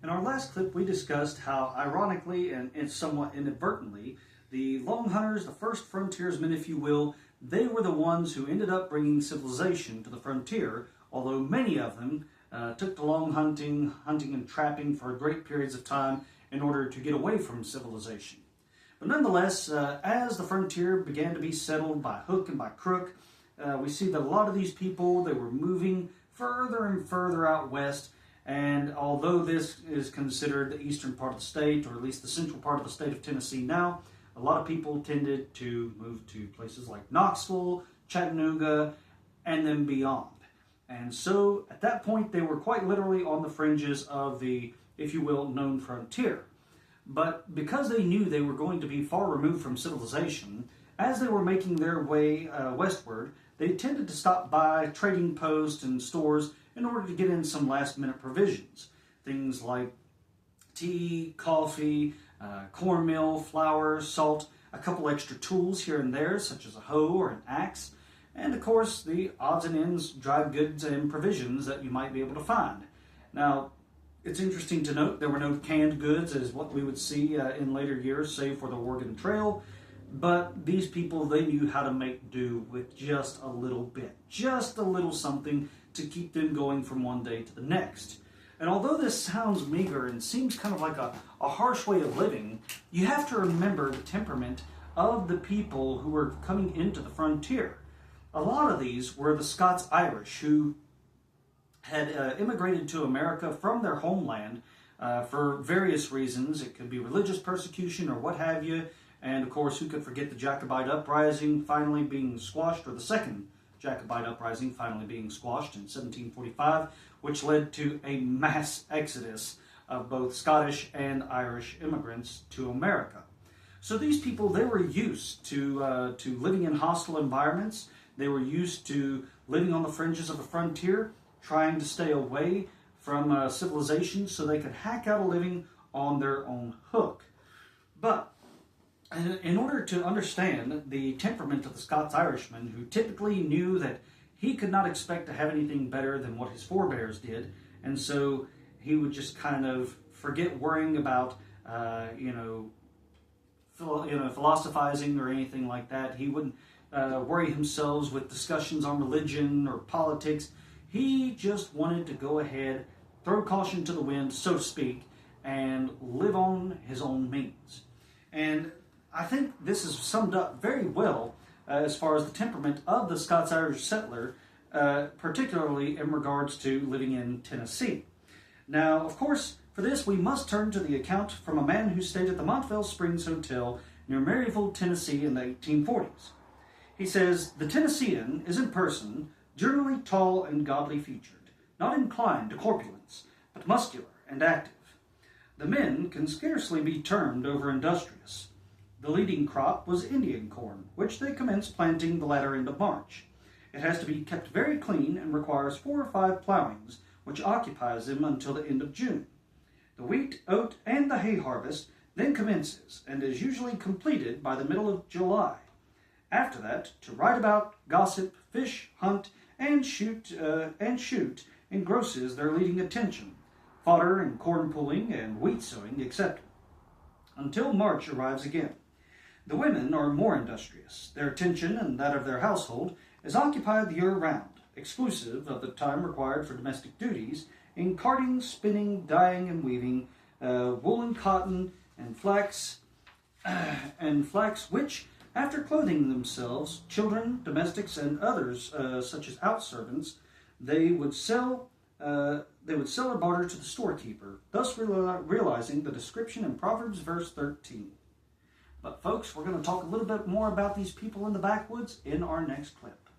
In our last clip, we discussed how, ironically and somewhat inadvertently, the Long Hunters, the first frontiersmen, if you will, they were the ones who ended up bringing civilization to the frontier, although many of them took to long hunting and trapping for great periods of time in order to get away from civilization. But nonetheless, as the frontier began to be settled by hook and by crook, we see that a lot of these people, they were moving further and further out west. And although this is considered the eastern part of the state, or at least the central part of the state of Tennessee now, a lot of people tended to move to places like Knoxville, Chattanooga, and then beyond. And so at that point, they were quite literally on the fringes of the, if you will, known frontier. But because they knew they were going to be far removed from civilization, as they were making their way westward, they tended to stop by trading posts and stores in order to get in some last-minute provisions. Things like tea, coffee, cornmeal, flour, salt, a couple extra tools here and there, such as a hoe or an axe, and of course the odds and ends, dry goods and provisions that you might be able to find. Now, it's interesting to note there were no canned goods as what we would see in later years, save for the Oregon Trail, but these people, they knew how to make do with just a little bit, just a little something to keep them going from one day to the next. And although this sounds meager and seems kind of like a harsh way of living, you have to remember the temperament of the people who were coming into the frontier. A lot of these were the Scots-Irish who had immigrated to America from their homeland for various reasons. It could be religious persecution or what have you. And of course, who could forget the Jacobite uprising finally being squashed, or the second Jacobite uprising finally being squashed in 1745, which led to a mass exodus of both Scottish and Irish immigrants to America. So these people, they were used to living in hostile environments. They were used to living on the fringes of the frontier, trying to stay away from civilization so they could hack out a living on their own hook. But in order to understand the temperament of the Scots-Irishman, who typically knew that he could not expect to have anything better than what his forebears did, and so he would just kind of forget worrying about, philosophizing or anything like that. He wouldn't worry himself with discussions on religion or politics. He just wanted to go ahead, throw caution to the wind, so to speak, and live on his own means. And I think this is summed up very well as far as the temperament of the Scots-Irish settler, particularly in regards to living in Tennessee. Now, of course, for this we must turn to the account from a man who stayed at the Montvale Springs Hotel near Maryville, Tennessee in the 1840s. He says, "The Tennessean is in person generally tall and godly featured, not inclined to corpulence, but muscular and active. The men can scarcely be termed over-industrious. The leading crop was Indian corn, which they commenced planting the latter end of March. It has to be kept very clean and requires 4 or 5 plowings, which occupies them until the end of June. The wheat, oat, and the hay harvest then commences, and is usually completed by the middle of July. After that, to ride about, gossip, fish, hunt, and shoot engrosses their leading attention, fodder and corn pulling and wheat sowing excepted, until March arrives again. The women are more industrious. Their attention and that of their household is occupied the year round, exclusive of the time required for domestic duties in carding, spinning, dyeing, and weaving, wool and cotton, and flax, which, after clothing themselves, children, domestics, and others, such as out-servants, they would sell or barter to the storekeeper, thus realizing the description in Proverbs verse 13. But folks, we're going to talk a little bit more about these people in the backwoods in our next clip.